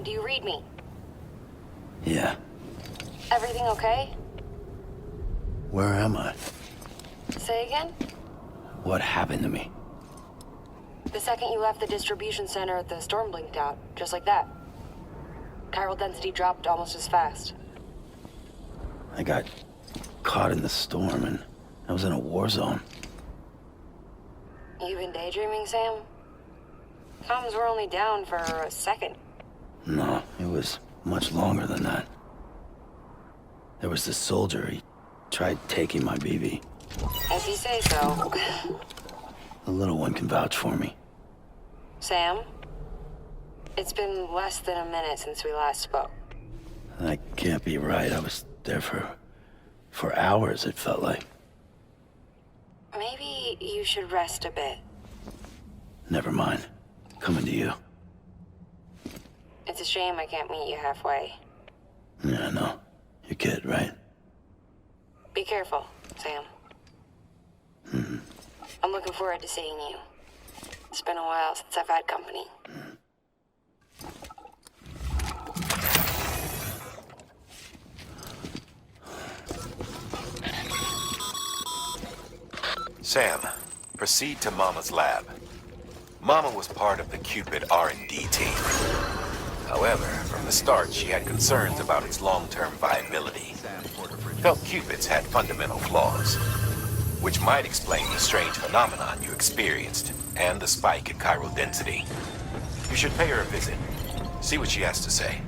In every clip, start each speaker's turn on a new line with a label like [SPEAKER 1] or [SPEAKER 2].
[SPEAKER 1] do you read me?
[SPEAKER 2] Yeah.
[SPEAKER 1] Everything okay?
[SPEAKER 2] Where am I?
[SPEAKER 1] Say again?
[SPEAKER 2] What happened to me?
[SPEAKER 1] The second you left the distribution center, the storm blinked out, just like that. Chiral density dropped almost as fast.
[SPEAKER 2] I got caught in the storm and I was in a war zone.
[SPEAKER 1] You been daydreaming, Sam? Comms were only down for a second.
[SPEAKER 2] No, it was much longer than that. There was this soldier, he tried taking my BB.
[SPEAKER 1] If you say so.
[SPEAKER 2] The little one can vouch for me.
[SPEAKER 1] Sam? It's been less than a minute since we last spoke.
[SPEAKER 2] That can't be right. I was there for hours, it felt like.
[SPEAKER 1] Maybe you should rest a bit.
[SPEAKER 2] Never mind. Coming to you.
[SPEAKER 1] It's a shame I can't meet you halfway.
[SPEAKER 2] Yeah, I know. Your kid, right?
[SPEAKER 1] Be careful, Sam.
[SPEAKER 2] Mm-hmm.
[SPEAKER 1] I'm looking forward to seeing you. It's been a while since I've had company.
[SPEAKER 3] Sam, proceed to Mama's lab. Mama was part of the Cupid R&D team. However, from the start, she had concerns about its long-term viability. Felt Cupids had fundamental flaws, which might explain the strange phenomenon you experienced and the spike in chiral density. You should pay her a visit. See what she has to say.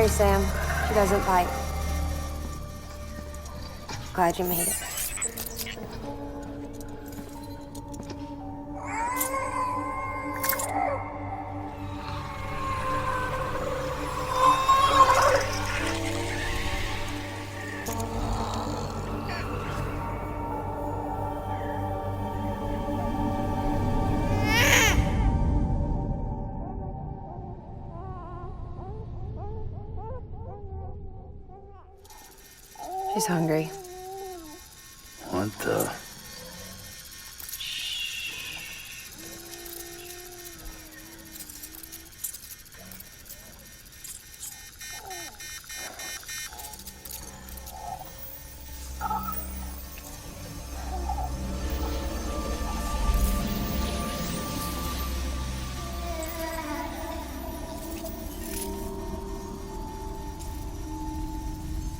[SPEAKER 1] Sam. She doesn't bite. Glad you made it. She's hungry.
[SPEAKER 2] What the?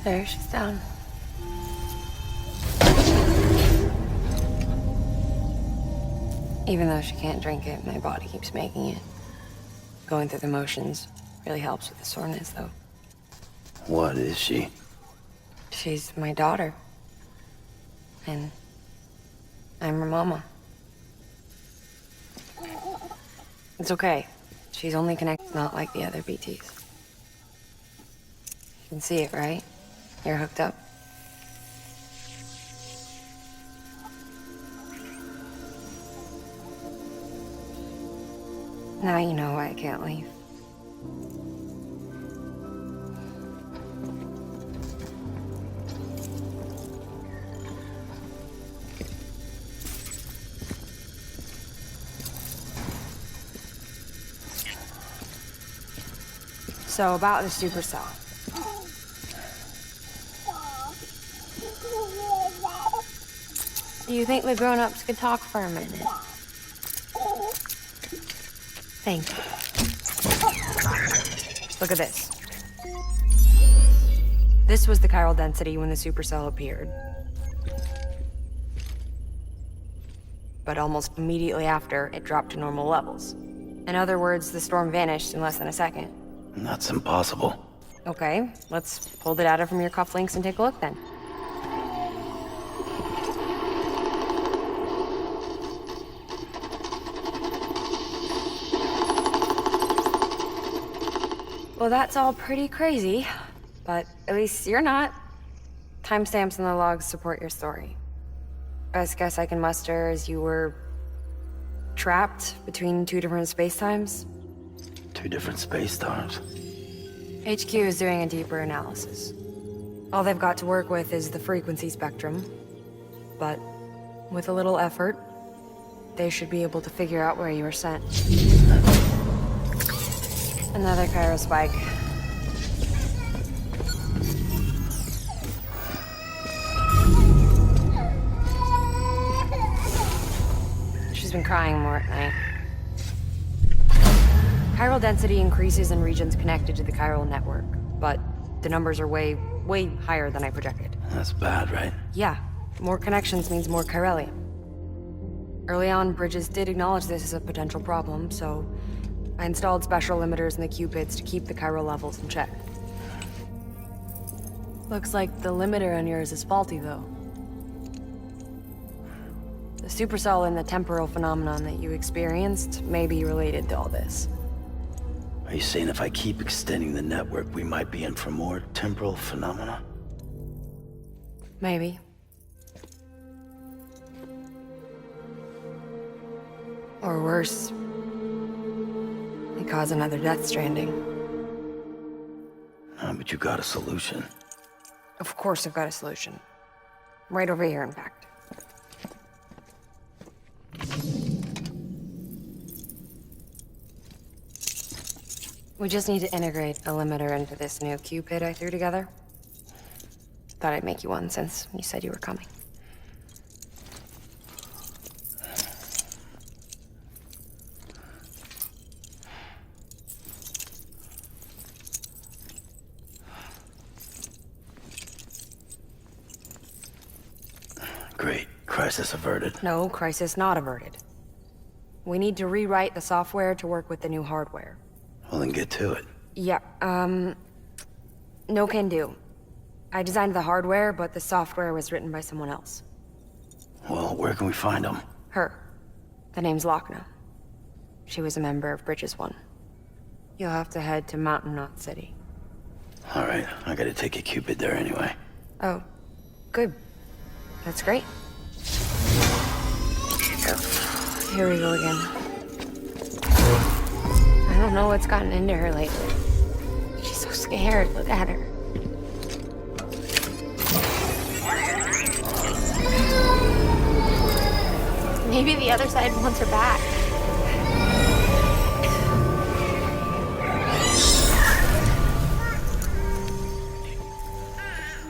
[SPEAKER 1] There, she's down. Even though she can't drink it, my body keeps making it. Going through the motions really helps with the soreness, though.
[SPEAKER 2] What is she?
[SPEAKER 1] She's my daughter. And I'm her mama. It's okay. She's only connected, not like the other BTs. You can see it, right? You're hooked up. Now you know why I can't leave. So about the supercell. Do you think the grown-ups could talk for a minute? Thank you. Look at this. This was the chiral density when the supercell appeared. But almost immediately after, it dropped to normal levels. In other words, the storm vanished in less than a second.
[SPEAKER 2] That's impossible.
[SPEAKER 1] Okay, let's pull the data from your cufflinks and take a look then. Well, that's all pretty crazy, but at least you're not. Timestamps in the logs support your story. Best guess I can muster is you were trapped between two different spacetimes.
[SPEAKER 2] Two different space times.
[SPEAKER 1] HQ is doing a deeper analysis. All they've got to work with is the frequency spectrum, but with a little effort, they should be able to figure out where you were sent. Another chiral spike. She's been crying more at night. Chiral density increases in regions connected to the chiral network, but the numbers are way higher than I projected.
[SPEAKER 2] That's bad, right?
[SPEAKER 1] Yeah, more connections means more chiralium. Early on, Bridges did acknowledge this as a potential problem, so I installed special limiters in the cupids to keep the chiral levels in check. Looks like the limiter on yours is faulty, though. The supercell and the temporal phenomenon that you experienced may be related to all this.
[SPEAKER 2] Are you saying if I keep extending the network, we might be in for more temporal phenomena?
[SPEAKER 1] Maybe. Or worse. It cause another death stranding.
[SPEAKER 2] But you got a solution.
[SPEAKER 1] Of course I've got a solution. Right over here, in fact. We just need to integrate a limiter into this new Cupid I threw together. Thought I'd make you one since you said you were coming.
[SPEAKER 2] Great. Crisis averted.
[SPEAKER 1] No, crisis not averted. We need to rewrite the software to work with the new hardware.
[SPEAKER 2] Well, then get to it.
[SPEAKER 1] Yeah, no can do. I designed the hardware, but the software was written by someone else.
[SPEAKER 2] Well, where can we find them?
[SPEAKER 1] Her. The name's Lochna. She was a member of Bridges 1. You'll have to head to Mountain Knot City.
[SPEAKER 2] All right, I gotta take a Cupid there anyway.
[SPEAKER 1] Oh, good. That's great. Here we go again. I don't know what's gotten into her lately. She's so scared. Look at her. Maybe the other side wants her back.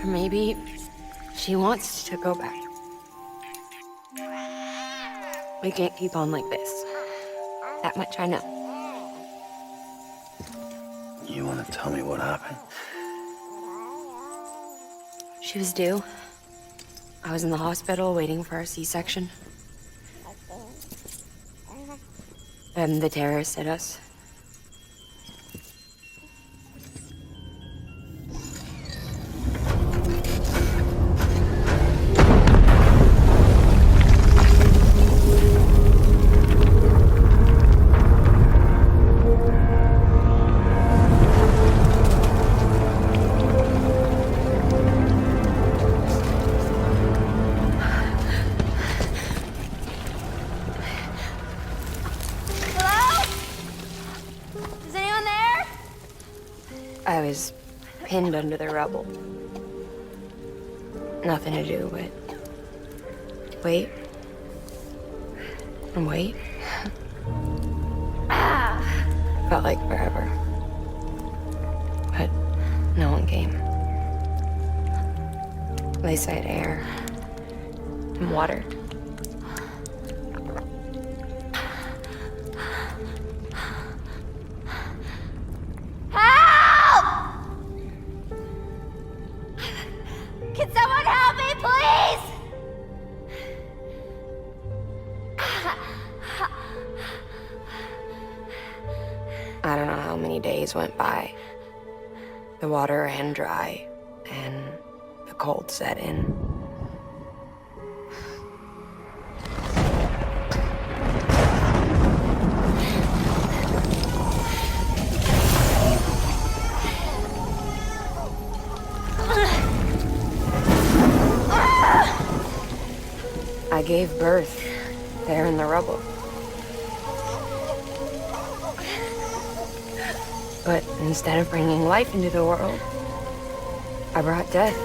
[SPEAKER 1] Or maybe she wants to go back. We can't keep on like this. That much I know.
[SPEAKER 2] You wanna tell me what happened?
[SPEAKER 1] She was due. I was in the hospital waiting for a C-section. Then the terrorists hit us. I was pinned under the rubble. Nothing to do but wait and wait. Felt like forever. But no one came. They said air and water.
[SPEAKER 4] Help! Can someone help me, please?
[SPEAKER 1] I don't know how many days went by. The water ran dry, and the cold set in. I gave birth there in the rubble. But instead of bringing life into the world, I brought death.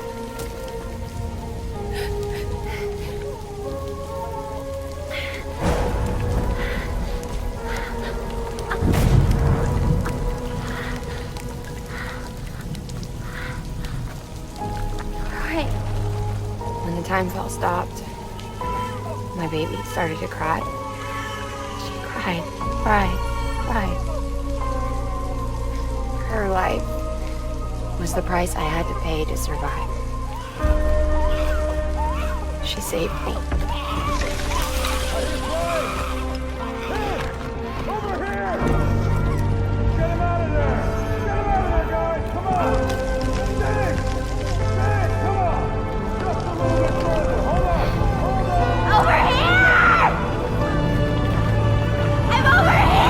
[SPEAKER 4] Right.
[SPEAKER 1] When the time fell stopped, my baby started to cry. She cried, cried, cried. Her life was the price I had to pay to survive. She saved me.
[SPEAKER 5] Over here! Get him out of there! Get him out of there, guys! Come on! Dig! Dig! Come on! Just a little bit further! Hold on! Hold on!
[SPEAKER 4] Over here! I'm over here!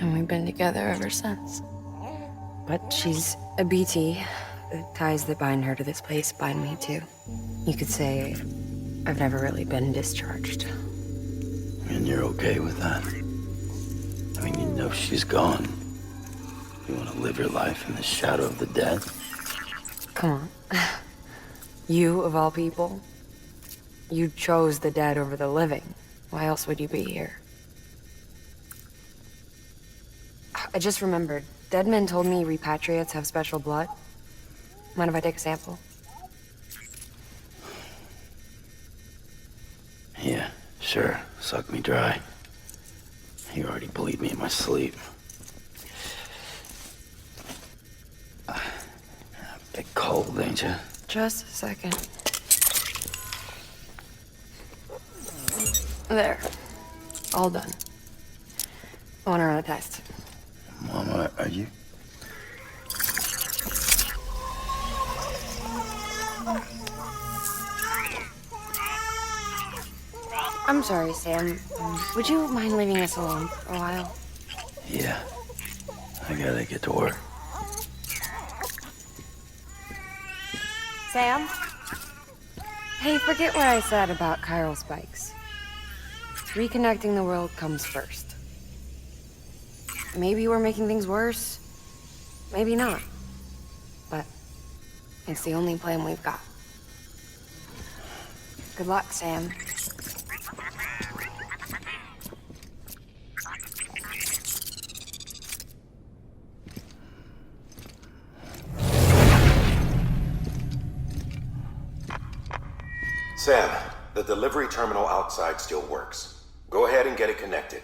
[SPEAKER 1] And we've been together ever since. But she's a BT. The ties that bind her to this place bind me too. You could say I've never really been discharged.
[SPEAKER 2] And you're okay with that? I mean, you know she's gone. You want to live your life in the shadow of the dead?
[SPEAKER 1] Come on. You, of all people, you chose the dead over the living. Why else would you be here? I just remembered. Dead men told me repatriates have special blood. Mind if I take a sample?
[SPEAKER 2] Yeah, sure. Suck me dry. You already bleed me in my sleep. A bit cold, ain't you?
[SPEAKER 1] Just a second. There. All done. I want to run a test.
[SPEAKER 2] Mama, are you?
[SPEAKER 1] I'm sorry, Sam. Would you mind leaving us alone for a while?
[SPEAKER 2] Yeah. I gotta get to work.
[SPEAKER 1] Sam? Hey, forget what I said about chiral spikes. Reconnecting the world comes first. Maybe we're making things worse. Maybe not. But it's the only plan we've got. Good luck, Sam.
[SPEAKER 3] Sam, the delivery terminal outside still works. Go ahead and get it connected.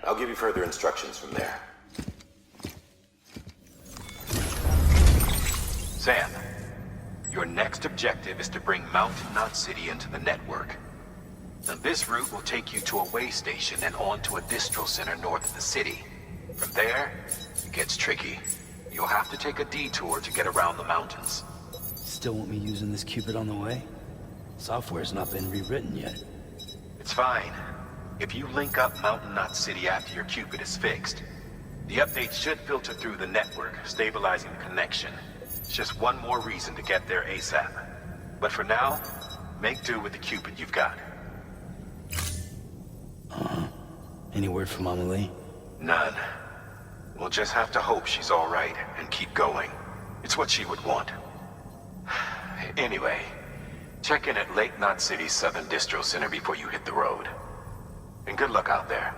[SPEAKER 3] I'll give you further instructions from there. Sam, your next objective is to bring Mountain Knot City into the network. Now, this route will take you to a way station and on to a distro center north of the city. From there, it gets tricky. You'll have to take a detour to get around the mountains.
[SPEAKER 2] Still want me using this Cupid on the way? Software's not been rewritten yet.
[SPEAKER 3] It's fine. If you link up Mountain Knot City after your Cupid is fixed, the update should filter through the network, stabilizing the connection. It's just one more reason to get there ASAP. But for now, make do with the Cupid you've got.
[SPEAKER 2] Any word from Mama Lee?
[SPEAKER 3] None. We'll just have to hope she's all right and keep going. It's what she would want. Anyway, check in at Lake Knot City's Southern Distro Center before you hit the road. And good luck out there.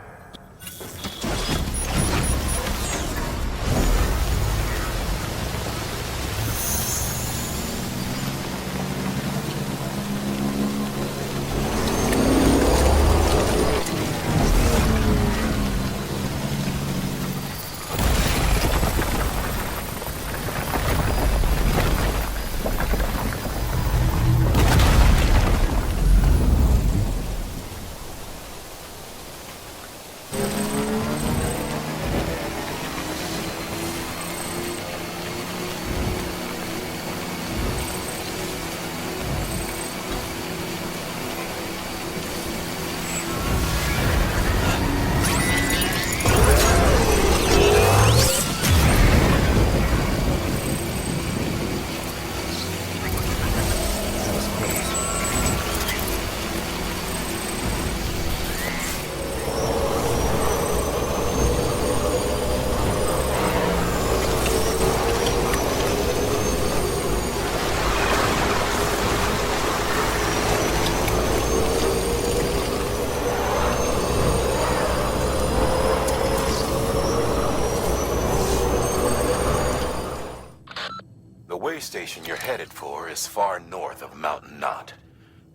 [SPEAKER 3] Station you're headed for is far north of Mountain Knot,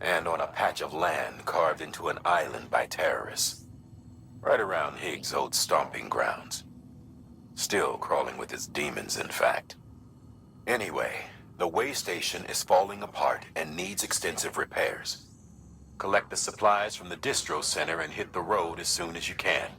[SPEAKER 3] and on a patch of land carved into an island by terrorists, right around Higgs' old stomping grounds. Still crawling with his demons, in fact. Anyway, the way station is falling apart and needs extensive repairs. Collect the supplies from the distro center and hit the road as soon as you can.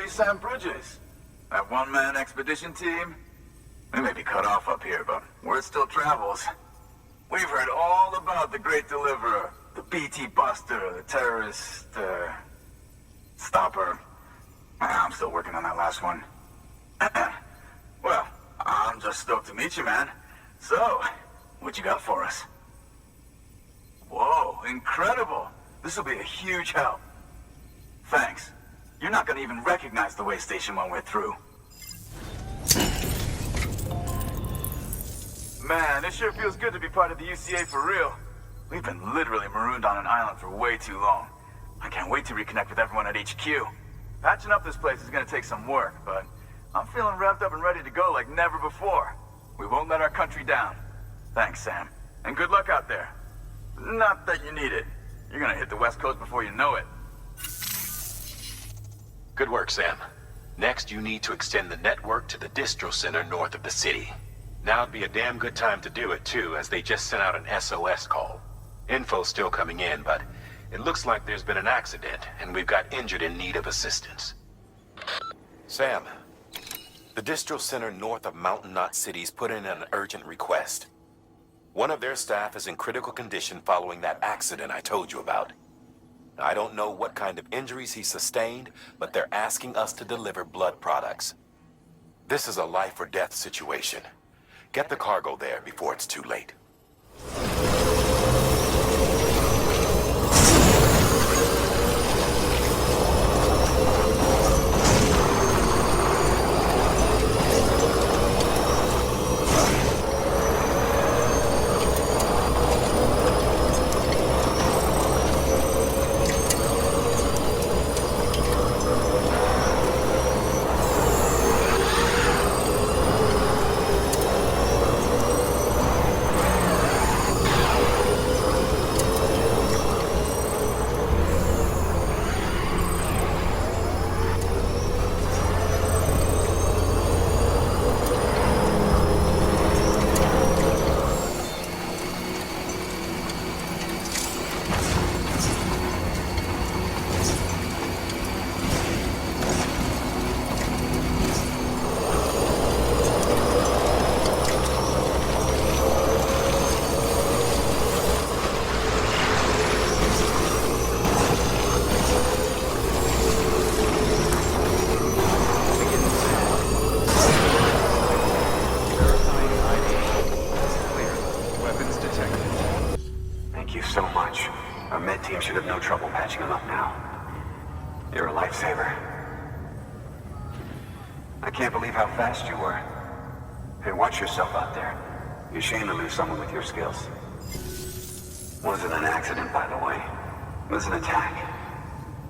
[SPEAKER 6] Sam Bridges. That one-man expedition team? We may be cut off up here, but word still travels. We've heard all about the Great Deliverer, the BT Buster, the terrorist, stopper. I'm still working on that last one. Well, I'm just stoked to meet you, man. So, what you got for us? Whoa, incredible. This will be a huge help. Thanks. You're not gonna even recognize the way station when we're through. Man, it sure feels good to be part of the UCA for real. We've been literally marooned on an island for way too long. I can't wait to reconnect with everyone at HQ. Patching up this place is gonna take some work, but I'm feeling revved up and ready to go like never before. We won't let our country down. Thanks, Sam. And good luck out there. Not that you need it. You're gonna hit the West Coast before you know it.
[SPEAKER 3] Good work, Sam. Next, you need to extend the network to the distro center north of the city. Now'd be a damn good time to do it, too, as they just sent out an SOS call. Info's still coming in, but it looks like there's been an accident, and we've got injured in need of assistance. Sam, the distro center north of Mountain Knot City's put in an urgent request. One of their staff is in critical condition following that accident I told you about. I don't know what kind of injuries he sustained, but they're asking us to deliver blood products. This is a life or death situation. Get the cargo there before it's too late.
[SPEAKER 7] You're ashamed to lose someone with your skills. Wasn't an accident, by the way. It was an attack.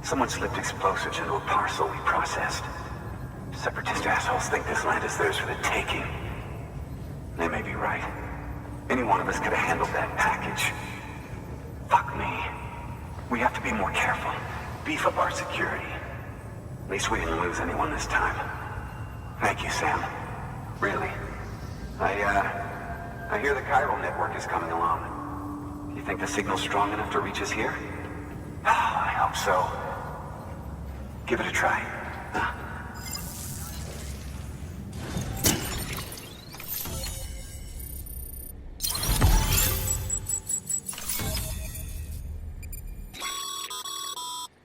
[SPEAKER 7] Someone slipped explosives into a parcel we processed. Separatist assholes think this land is theirs for the taking. They may be right. Any one of us could have handled that package. Fuck me. We have to be more careful. Beef up our security. At least we didn't lose anyone this time. Thank you, Sam. Really. I hear the chiral network is coming along. Do you think the signal's strong enough to reach us here? Oh, I hope so. Give it a try. Huh?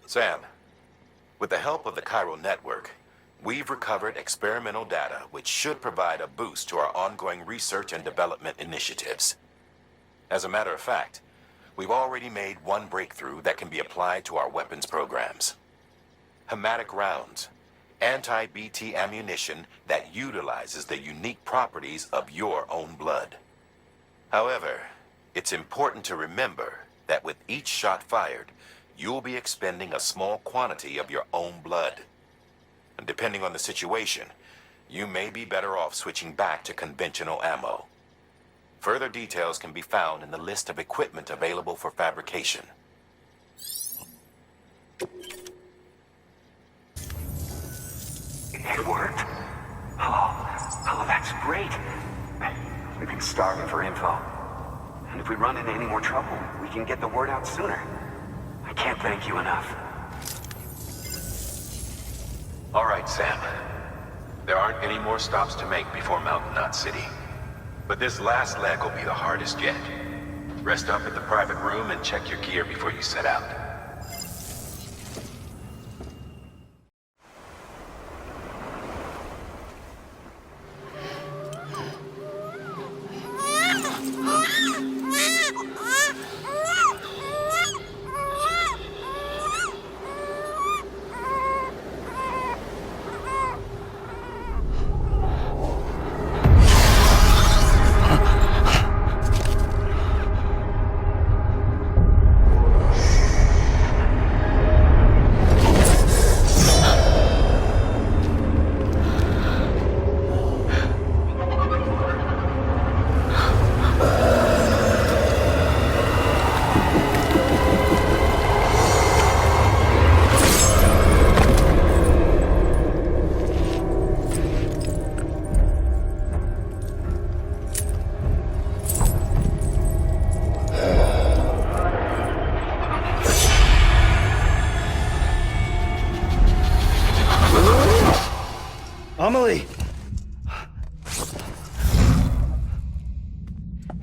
[SPEAKER 3] Sam, with the help of the chiral network, we've recovered experimental data which should provide a boost to our ongoing research and development initiatives. As a matter of fact, we've already made one breakthrough that can be applied to our weapons programs. Hematic rounds, anti-BT ammunition that utilizes the unique properties of your own blood. However, it's important to remember that with each shot fired, you'll be expending a small quantity of your own blood. And depending on the situation, you may be better off switching back to conventional ammo. Further details can be found in the list of equipment available for fabrication.
[SPEAKER 7] It worked. Oh, that's great. We've been starving for info. And if we run into any more trouble, we can get the word out sooner. I can't thank you enough.
[SPEAKER 3] All right, Sam. There aren't any more stops to make before Mountain Knot City. But this last leg will be the hardest yet. Rest up at the private room and check your gear before you set out.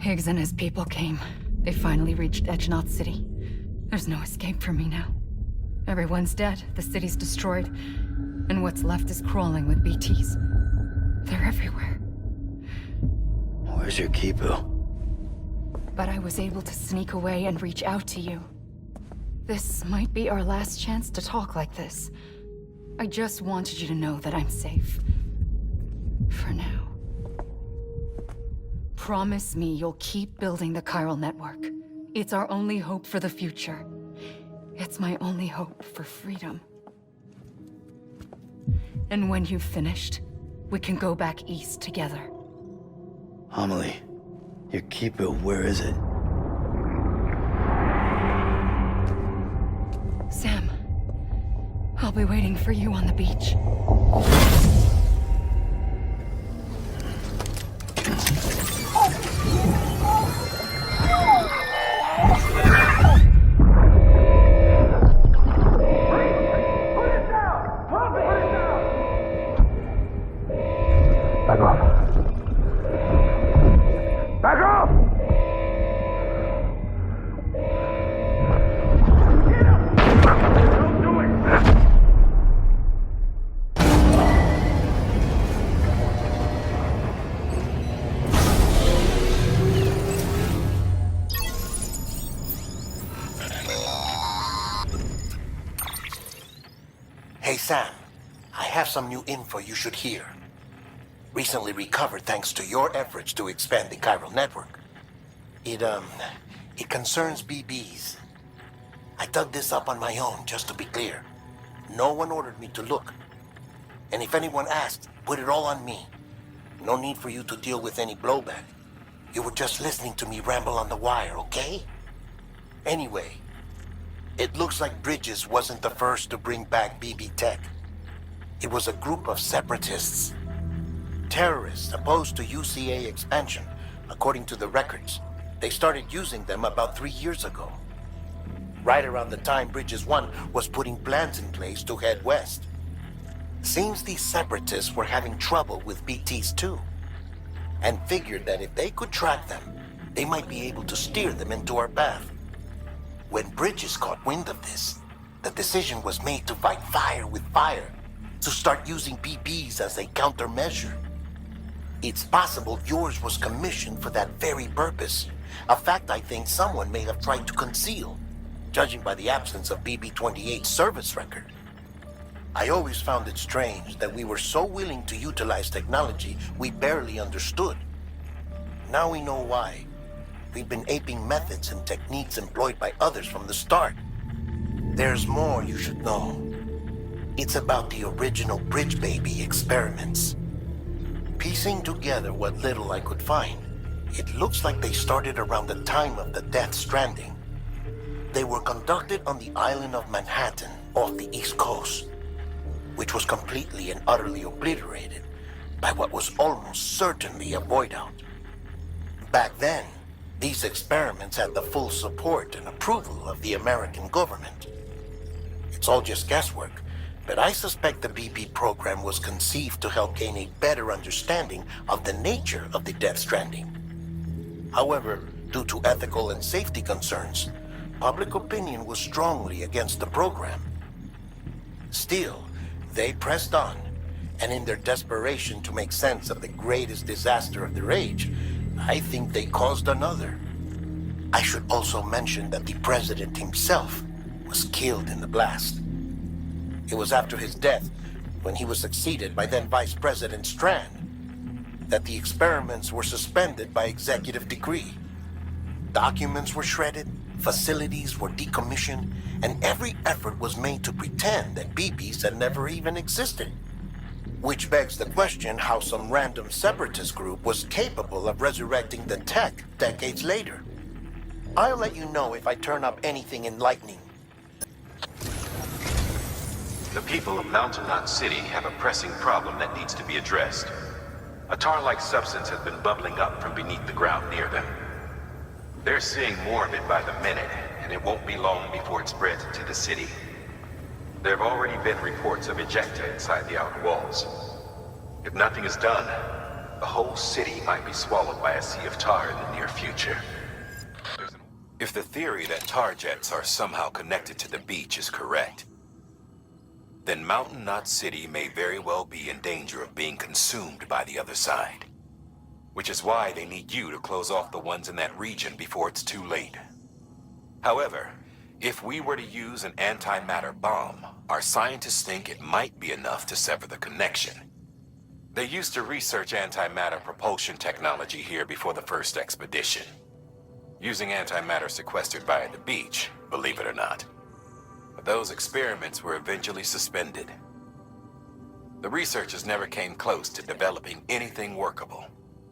[SPEAKER 8] Higgs and his people came. They finally reached Edgenot City. There's no escape for me now. Everyone's dead, the city's destroyed, and what's left is crawling with BTs. They're everywhere.
[SPEAKER 2] Where's your Kipu?
[SPEAKER 8] But I was able to sneak away and reach out to you. This might be our last chance to talk like this. I just wanted you to know that I'm safe. For now. Promise me you'll keep building the chiral network. It's our only hope for the future. It's my only hope for freedom. And when you've finished, we can go back east together.
[SPEAKER 2] Amelie, your Kipu, where is it?
[SPEAKER 8] Sam, I'll be waiting for you on the beach.
[SPEAKER 5] Back off. Back off! Don't do it!
[SPEAKER 9] Hey Sam, I have some new info you should hear. Recently recovered thanks to your efforts to expand the chiral network. It concerns BBs. I dug this up on my own, just to be clear. No one ordered me to look. And if anyone asked, put it all on me. No need for you to deal with any blowback. You were just listening to me ramble on the wire, okay? Anyway, it looks like Bridges wasn't the first to bring back BB tech. It was a group of separatists. Terrorists opposed to UCA expansion, according to the records. They started using them about 3 years ago. Right around the time Bridges 1 was putting plans in place to head west. Seems these separatists were having trouble with BTs too, and figured that if they could track them, they might be able to steer them into our path. When Bridges caught wind of this, the decision was made to fight fire with fire, to start using BBs as a countermeasure. It's possible yours was commissioned for that very purpose, a fact I think someone may have tried to conceal, judging by the absence of BB-28's service record. I always found it strange that we were so willing to utilize technology we barely understood. Now we know why. We've been aping methods and techniques employed by others from the start. There's more you should know. It's about the original Bridge Baby experiments. Piecing together what little I could find, it looks like they started around the time of the Death Stranding. They were conducted on the island of Manhattan off the East Coast, which was completely and utterly obliterated by what was almost certainly a void out. Back then, these experiments had the full support and approval of the American government. It's all just guesswork, but I suspect the BB program was conceived to help gain a better understanding of the nature of the Death Stranding. However, due to ethical and safety concerns, public opinion was strongly against the program. Still, they pressed on, and in their desperation to make sense of the greatest disaster of their age, I think they caused another. I should also mention that the president himself was killed in the blast. It was after his death, when he was succeeded by then Vice President Strand, that the experiments were suspended by executive decree. Documents were shredded, facilities were decommissioned, and every effort was made to pretend that BBs had never even existed. Which begs the question how some random separatist group was capable of resurrecting the tech decades later. I'll let you know if I turn up anything enlightening.
[SPEAKER 3] The people of Mountain Knot City have a pressing problem that needs to be addressed. A tar-like substance has been bubbling up from beneath the ground near them. They're seeing more of it by the minute, and it won't be long before it spreads into the city. There have already been reports of ejecta inside the outer walls. If nothing is done, the whole city might be swallowed by a sea of tar in the near future. If the theory that tar jets are somehow connected to the beach is correct, then Mountain Knot City may very well be in danger of being consumed by the other side. Which is why they need you to close off the ones in that region before it's too late. However, if we were to use an antimatter bomb, our scientists think it might be enough to sever the connection. They used to research antimatter propulsion technology here before the first expedition, using antimatter sequestered by the beach, believe it or not. But those experiments were eventually suspended. The researchers never came close to developing anything workable,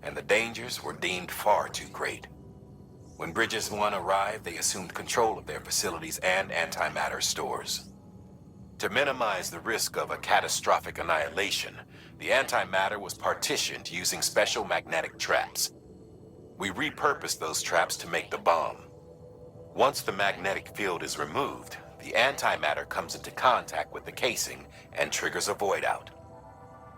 [SPEAKER 3] and the dangers were deemed far too great. When Bridges 1 arrived, they assumed control of their facilities and antimatter stores. To minimize the risk of a catastrophic annihilation, the antimatter was partitioned using special magnetic traps. We repurposed those traps to make the bomb. Once the magnetic field is removed, the antimatter comes into contact with the casing and triggers a void out.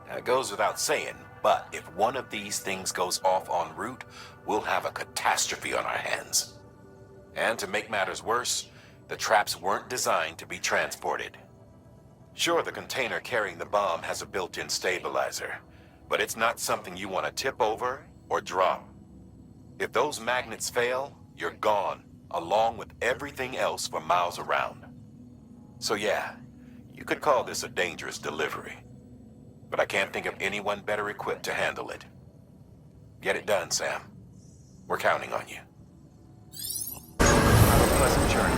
[SPEAKER 3] Now, it goes without saying, but if one of these things goes off en route, we'll have a catastrophe on our hands. And to make matters worse, the traps weren't designed to be transported. Sure, the container carrying the bomb has a built-in stabilizer, but it's not something you want to tip over or drop. If those magnets fail, you're gone, along with everything else for miles around. So yeah, you could call this a dangerous delivery. But I can't think of anyone better equipped to handle it. Get it done, Sam. We're counting on you.
[SPEAKER 6] Have a pleasant journey.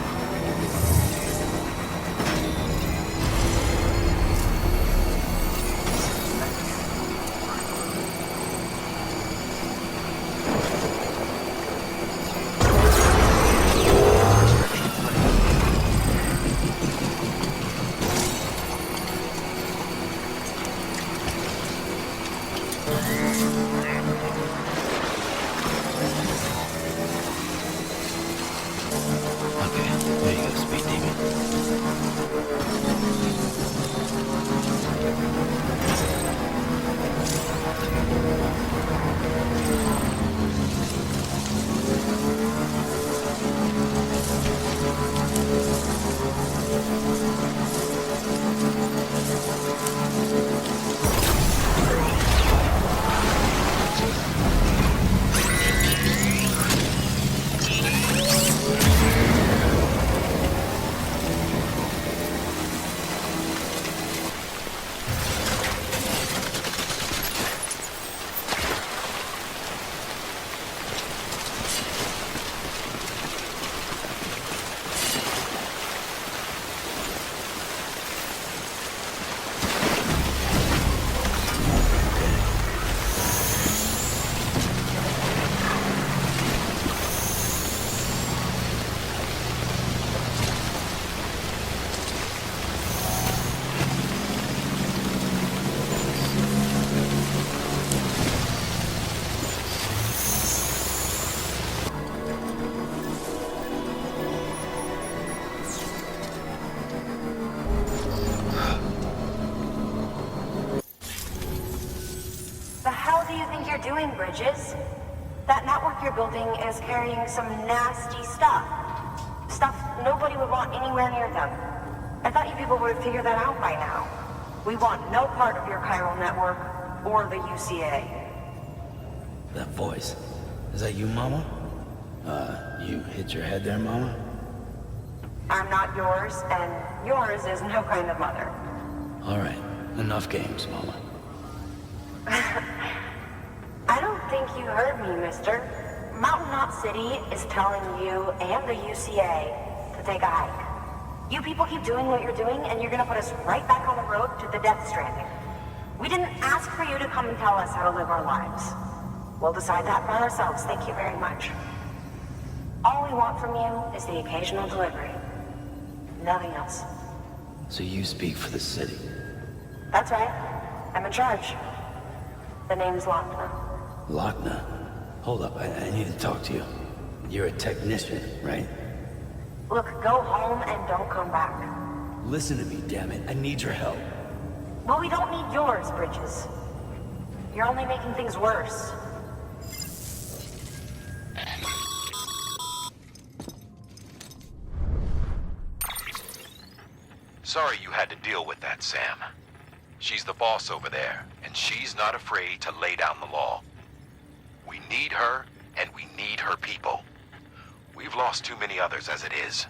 [SPEAKER 10] Doing, Bridges. That network you're building is carrying some nasty stuff. Stuff nobody would want anywhere near them. I thought you people would have figured that out by now. We want no part of your chiral network or the UCA.
[SPEAKER 2] That voice. Is that you, Mama? You hit your head there, Mama?
[SPEAKER 10] I'm not yours, and yours is no kind of mother.
[SPEAKER 2] All right. Enough games, Mama.
[SPEAKER 10] I don't think you heard me, mister. Mountain Knot City is telling you and the UCA to take a hike. You people keep doing what you're doing, and you're gonna put us right back on the road to the death stranding. We didn't ask for you to come and tell us how to live our lives. We'll decide that for ourselves, thank you very much. All we want from you is the occasional delivery. Nothing else.
[SPEAKER 2] So you speak for the city?
[SPEAKER 10] That's right. I'm in charge. The name's Lochner.
[SPEAKER 2] Lochner? Hold up, I need to talk to you. You're a technician, right?
[SPEAKER 10] Look, go home and don't come back.
[SPEAKER 2] Listen to me, damn it. I need your help.
[SPEAKER 10] Well, we don't need yours, Bridges. You're only making things worse.
[SPEAKER 3] Sorry you had to deal with that, Sam. She's the boss over there, and she's not afraid to lay down the law. We need her, and we need her people. We've lost too many others as it is.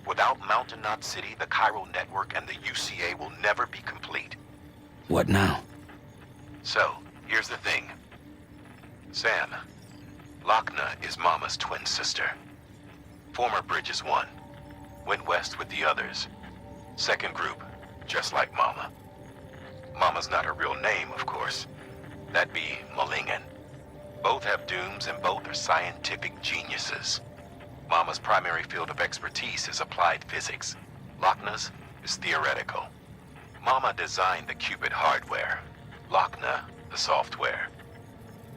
[SPEAKER 3] Without Mountain Knot City, the Chiral Network, and the UCA will never be complete.
[SPEAKER 2] What now?
[SPEAKER 3] So, here's the thing. Sam, Lochna is Mama's twin sister. Former Bridges 1. Went west with the others. Second group, just like Mama. Mama's not her real name, of course. That'd be Malingen. Both have dooms and both are scientific geniuses. Mama's primary field of expertise is applied physics. Lochna's is theoretical. Mama designed the Cupid hardware. Lochna, the software.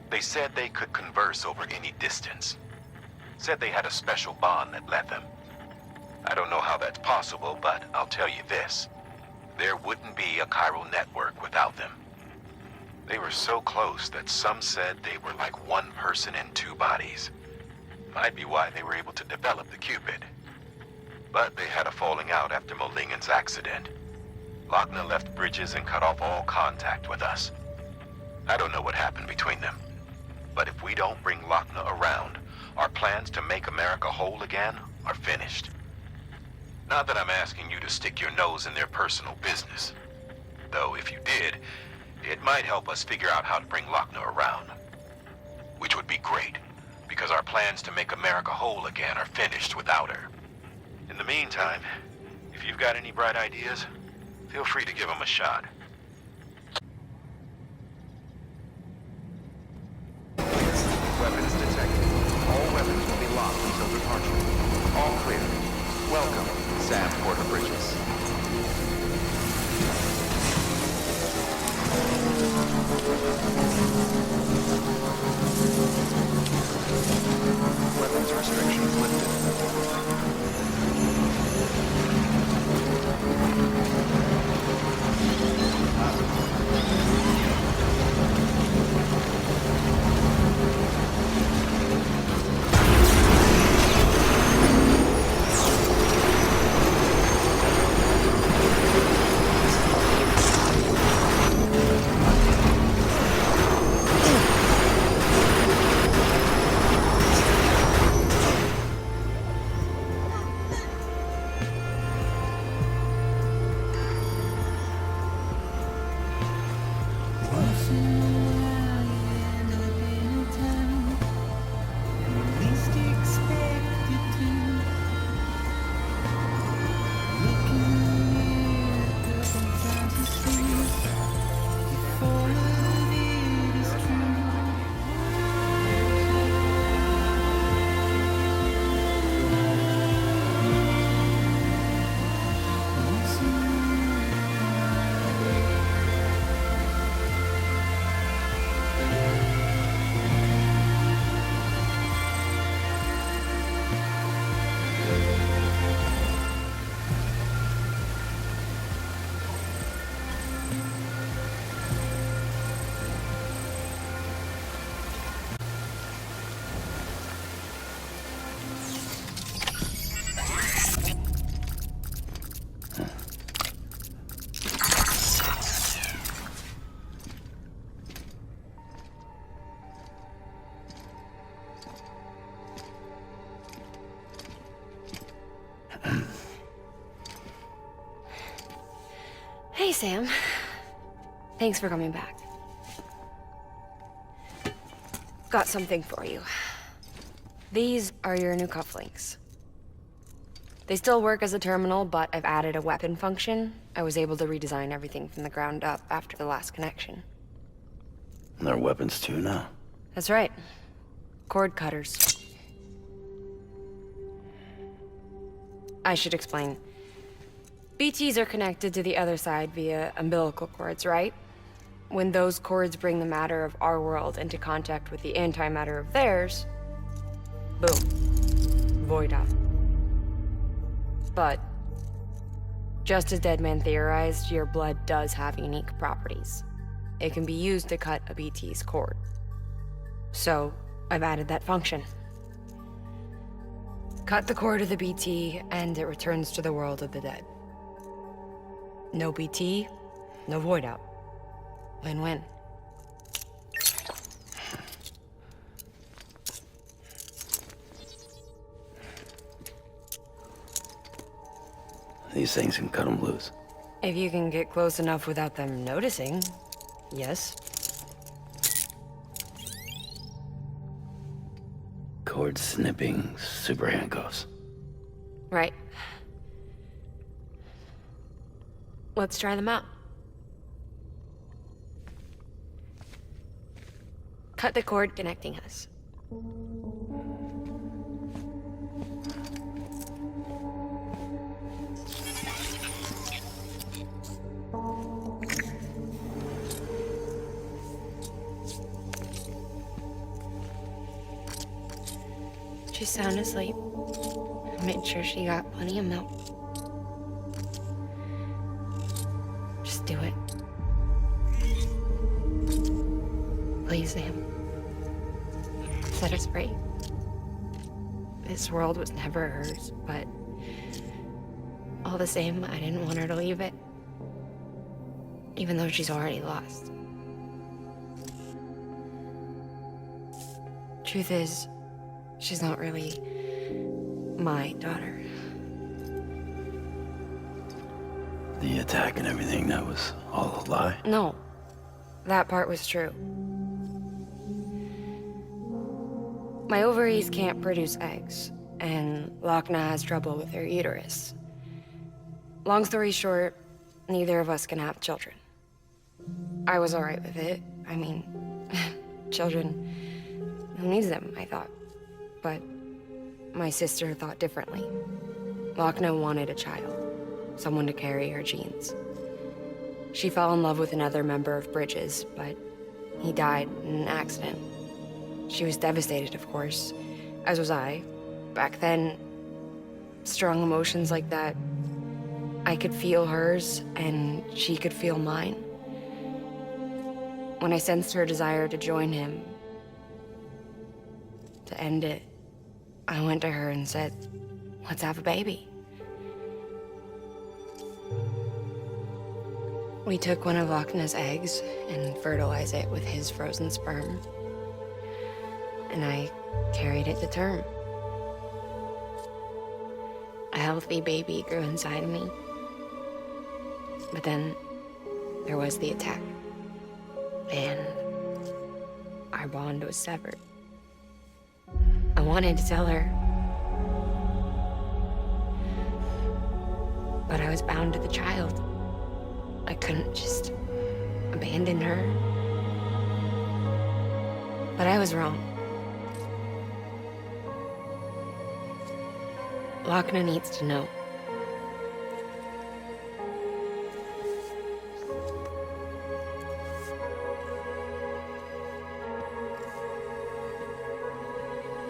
[SPEAKER 3] They said they could converse over any distance. Said they had a special bond that led them. I don't know how that's possible, but I'll tell you this. There wouldn't be a chiral network without them. They were so close that some said they were like one person in two bodies. Might be why they were able to develop the Cupid. But they had a falling out after Malingen's accident. Lochna left Bridges and cut off all contact with us. I don't know what happened between them. But if we don't bring Lochna around, our plans to make America whole again are finished. Not that I'm asking you to stick your nose in their personal business. Though if you did, it might help us figure out how to bring Lochna around. Which would be great, because our plans to make America whole again are finished without her. In the meantime, if you've got any bright ideas, feel free to give them a shot.
[SPEAKER 11] Weapons detected. All weapons will be locked until departure. All clear. Welcome, Sam Porter Bridges. Weapons restrictions
[SPEAKER 1] Hey, Sam. Thanks for coming back. Got something for you. These are your new cufflinks. They still work as a terminal, but I've added a weapon function. I was able to redesign everything from the ground up after the last connection.
[SPEAKER 2] And they're weapons too now.
[SPEAKER 1] That's right. Cord cutters. I should explain. BTs are connected to the other side via umbilical cords, right? When those cords bring the matter of our world into contact with the antimatter of theirs, boom. Void out. But, just as Deadman theorized, your blood does have unique properties. it can be used to cut a BT's cord. So, I've added that function. Cut the cord of the BT, and it returns to the world of the dead. No BT, no void out. Win-win.
[SPEAKER 2] These things can cut them loose.
[SPEAKER 1] If you can get close enough without them noticing, yes.
[SPEAKER 2] Cord snipping super handcuffs.
[SPEAKER 1] Right. Let's try them out. Cut the cord connecting us. She's sound asleep. I made sure she got plenty of milk. Just do it. Please, Sam. Set us free. This world was never hers, but all the same, I didn't want her to leave it. Even though she's already lost. Truth is, she's not really my daughter.
[SPEAKER 2] The attack and everything, that was all a lie?
[SPEAKER 1] No, that part was true. My ovaries can't produce eggs, and Lochna has trouble with her uterus. Long story short, neither of us can have children. I was alright with it. I mean, children, who needs them, I thought. But my sister thought differently. Lochna wanted a child, someone to carry her genes. She fell in love with another member of Bridges, but he died in an accident. She was devastated, of course, as was I. Back then, strong emotions like that, I could feel hers, and she could feel mine. When I sensed her desire to join him, to end it, I went to her and said, let's have a baby. We took one of Lochna's eggs and fertilized it with his frozen sperm. And I carried it to term. A healthy baby grew inside of me. But then there was the attack. And our bond was severed. I wanted to tell her. But I was bound to the child. I couldn't just abandon her. But I was wrong. Lochna needs to know.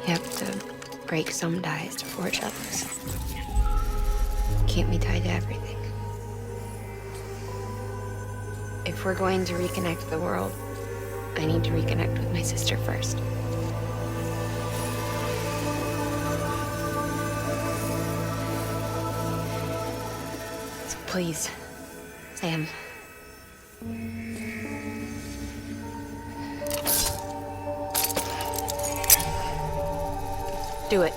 [SPEAKER 1] You have to break some ties to forge others. Can't be tied to everything. If we're going to reconnect the world, I need to reconnect with my sister first. So please, Sam. Do it.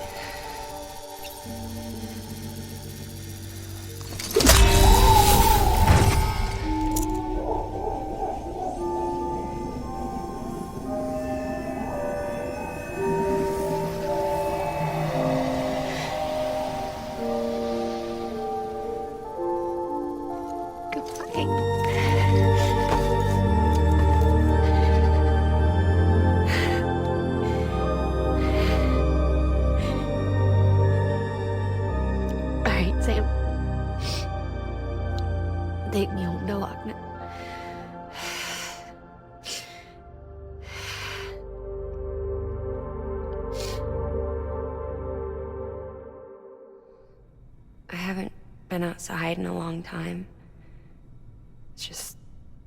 [SPEAKER 1] Take me home to Lochna. I haven't been outside in a long time. It's just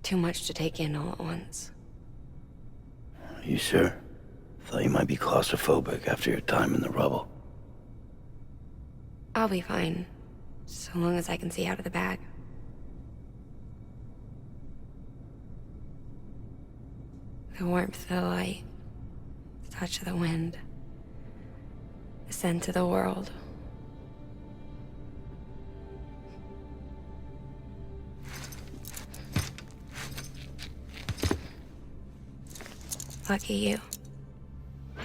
[SPEAKER 1] Too much to take in all at once.
[SPEAKER 2] You sure? Thought you might be claustrophobic after your time in the rubble.
[SPEAKER 1] I'll be fine, so long as I can see out of the bag. The warmth of the light, the touch of the wind, the scent of the world. Lucky you.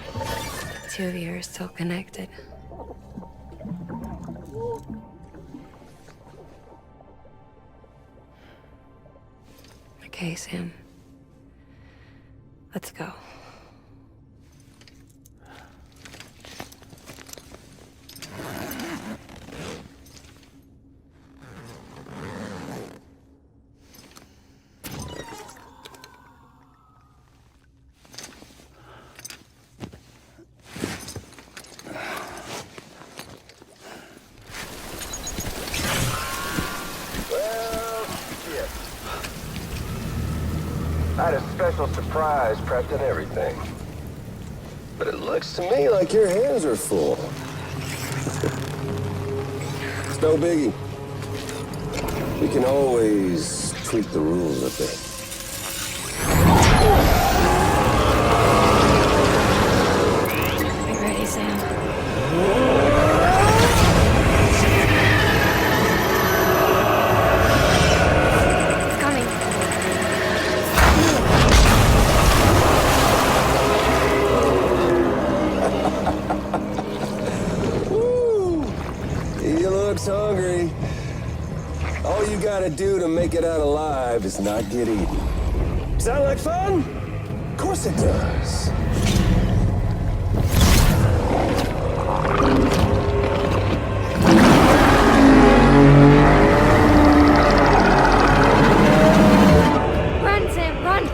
[SPEAKER 1] The two of you are still connected. Okay, Sam. Let's go.
[SPEAKER 12] I had a special surprise prepped and everything. But it looks to me like your hands are full. It's no biggie. We can always tweak the rules a bit.
[SPEAKER 1] Get ready, Sam.
[SPEAKER 12] Hungry. All you gotta do to make it out alive is not get eaten. Sound like fun? Of course it does.
[SPEAKER 1] Run, Sam, run!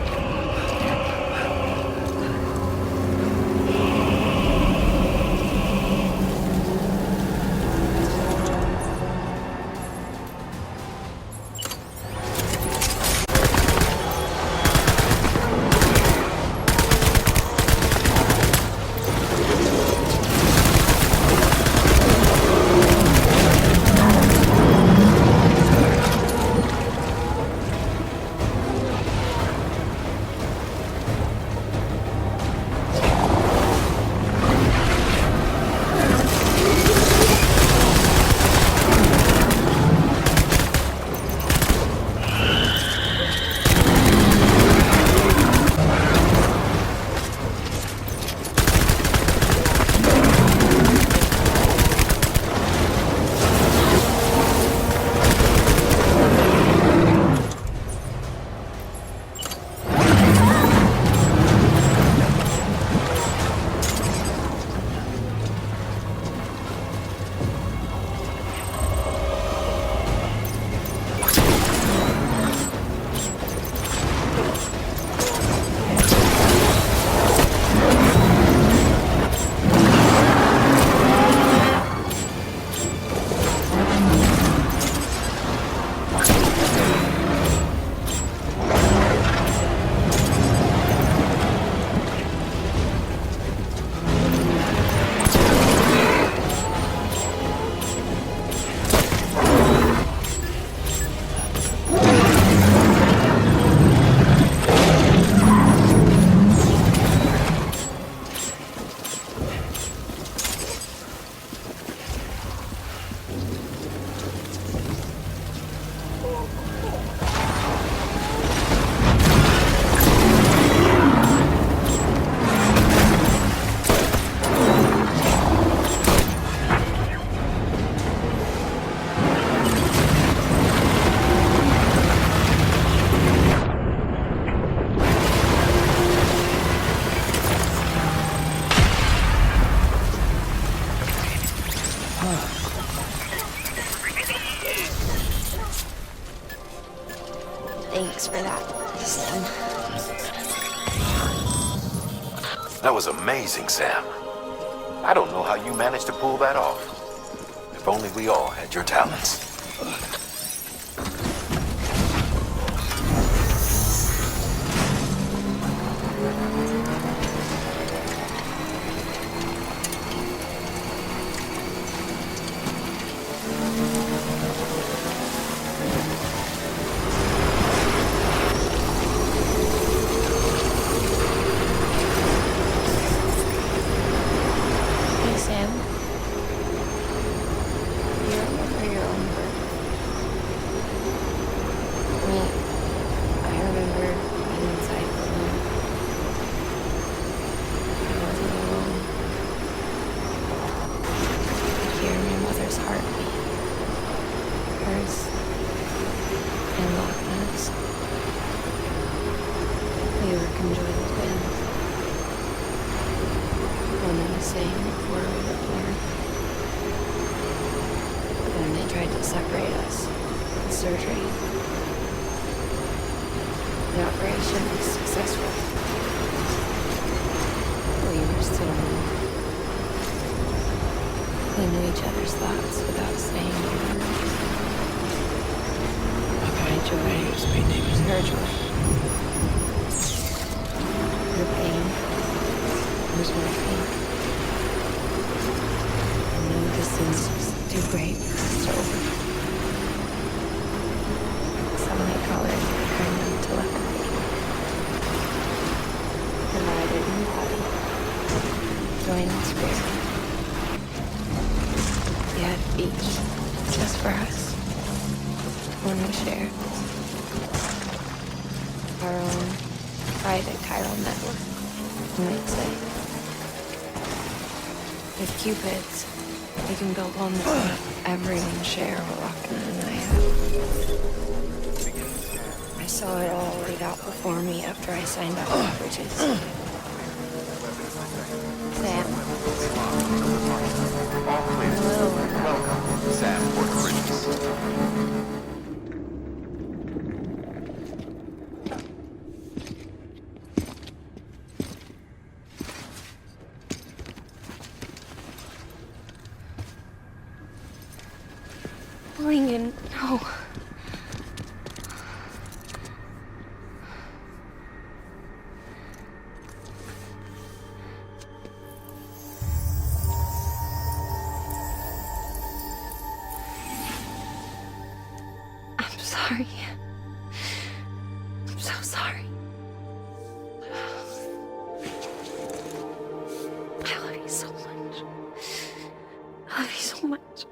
[SPEAKER 1] Thanks for that, Sam.
[SPEAKER 3] That was amazing, Sam. I don't know how you managed to pull that off. If only we all had your talents.
[SPEAKER 1] Cupid's heartbeat. Hers and Lochner's. We were conjoined twins. One and the same before we were born. Then they tried to separate us with surgery. The operation was successful. We were still alone. We knew each other's thoughts without saying them. My joy was her joy. Her pain was my pain. I knew the distance was too great for us to overcome. Some might call it kind of telepathy. Divided in body, joined in spirit. Yet each, just for us, one we shared. Our own private chiral network, you might say. With Cupids, we can build one that everyone share what Lochner and I have. I saw it all laid out before me after I signed up for bridges. Sam.
[SPEAKER 11] All clear. Welcome, Sam Porter Bridges.
[SPEAKER 1] Lincoln, no. I'm sorry. I'm so sorry. I love you so much. I love you so much.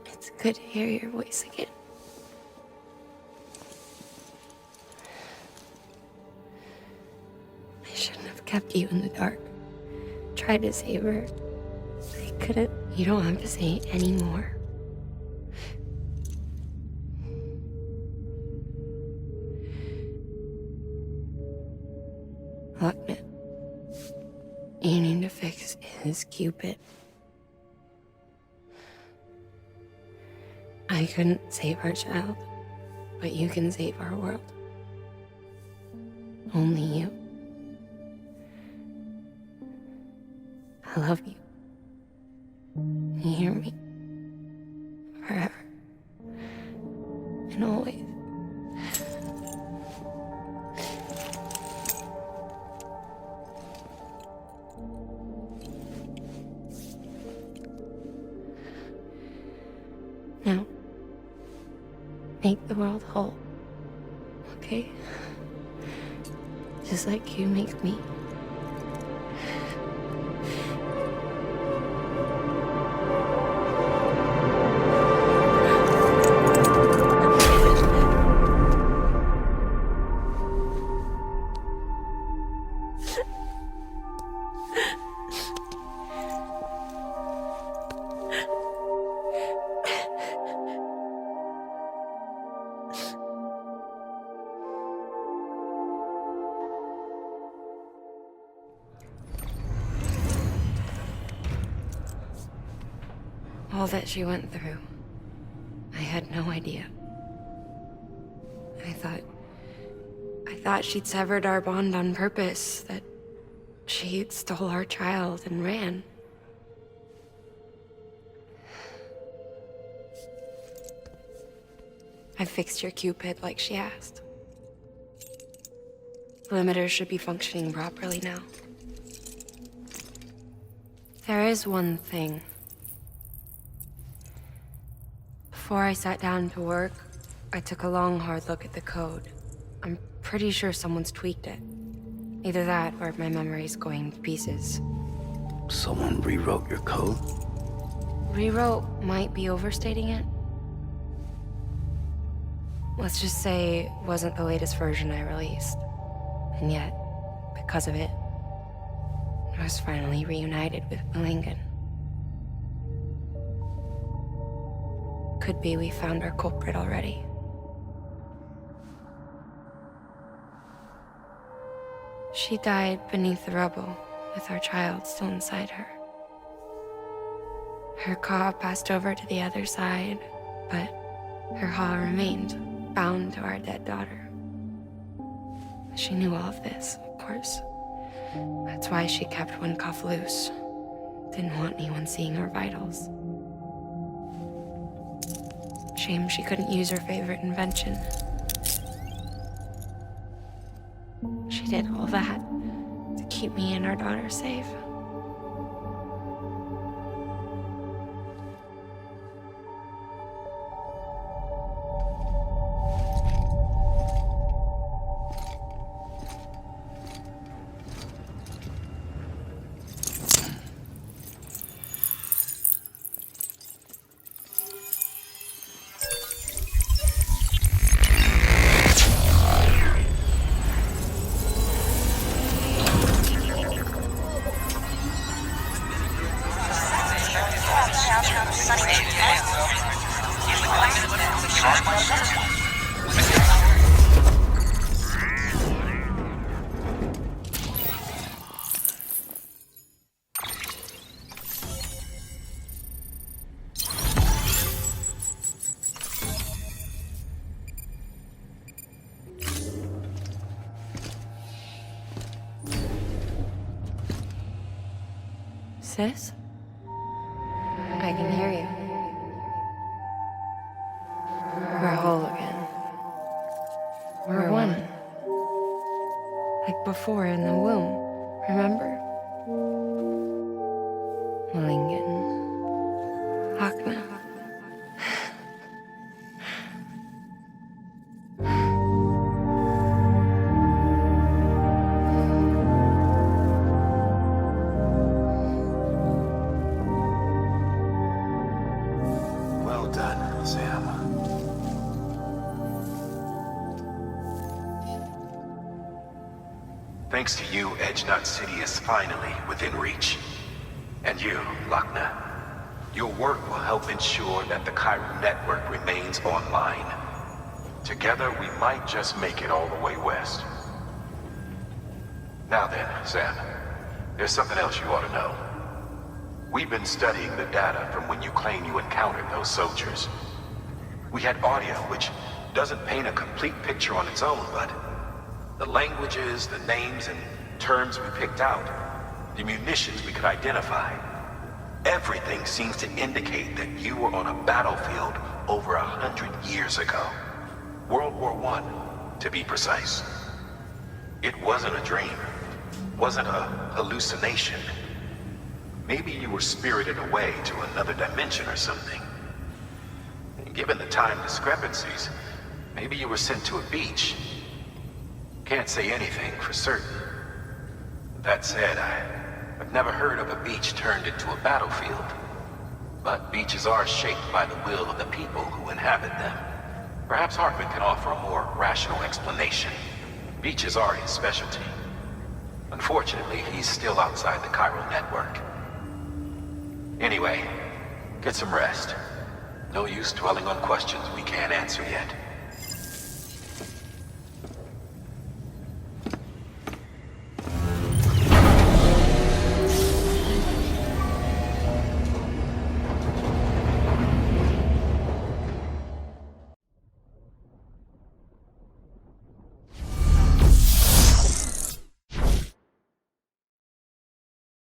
[SPEAKER 1] It's good to hear your voice again. I shouldn't have kept you in the dark. Tried to save her. I couldn't. You don't have to say any more. Look, man. You need to fix his Cupid. I couldn't save our child, but you can save our world. Only you. I love you. You hear me? Forever. And always. Now, make the world whole, okay? Just like you make me. All that she went through, I had no idea. I thought she'd severed our bond on purpose, that she stole our child and ran. I fixed your Cupid like she asked. The limiter should be functioning properly now. There is one thing. Before I sat down to work, I took a long, hard look at the code. I'm pretty sure someone's tweaked it. Either that, or my memory's going to pieces.
[SPEAKER 2] Someone rewrote your code?
[SPEAKER 1] Rewrote might be overstating it. Let's just say it wasn't the latest version I released. And yet, because of it, I was finally reunited with Lincoln. could be we found our culprit already. She died beneath the rubble, with our child still inside her. Her Ka passed over to the other side, but her Ha remained, bound to our dead daughter. She knew all of this, of course. That's why she kept one cuff loose. Didn't want anyone seeing her vitals. Shame she couldn't use her favorite invention. She did all that to keep me and our daughter safe. Sis? I can hear you. We're whole again. We're one. Like before in the womb, remember? Lingen. Akna.
[SPEAKER 3] Thanks to you, Edgenut City is finally within reach. And you, Lochna, your work will help ensure that the chiral network remains online. Together, we might just make it all the way west. Now then, Sam, there's something else you ought to know. We've been studying the data from when you claim you encountered those soldiers. We had audio, which doesn't paint a complete picture on its own, but the languages, the names, and terms we picked out, the munitions we could identify, everything seems to indicate that you were on a battlefield over 100 years ago. World War I, to be precise. It wasn't a dream, wasn't a hallucination. Maybe you were spirited away to another dimension or something. Given the time discrepancies, maybe you were sent to a beach. Can't say anything for certain. That said, I've never heard of a beach turned into a battlefield. But beaches are shaped by the will of the people who inhabit them. Perhaps Hartman can offer a more rational explanation. Beaches are his specialty. Unfortunately, he's still outside the chiral network. Anyway, get some rest. No use dwelling on questions we can't answer yet.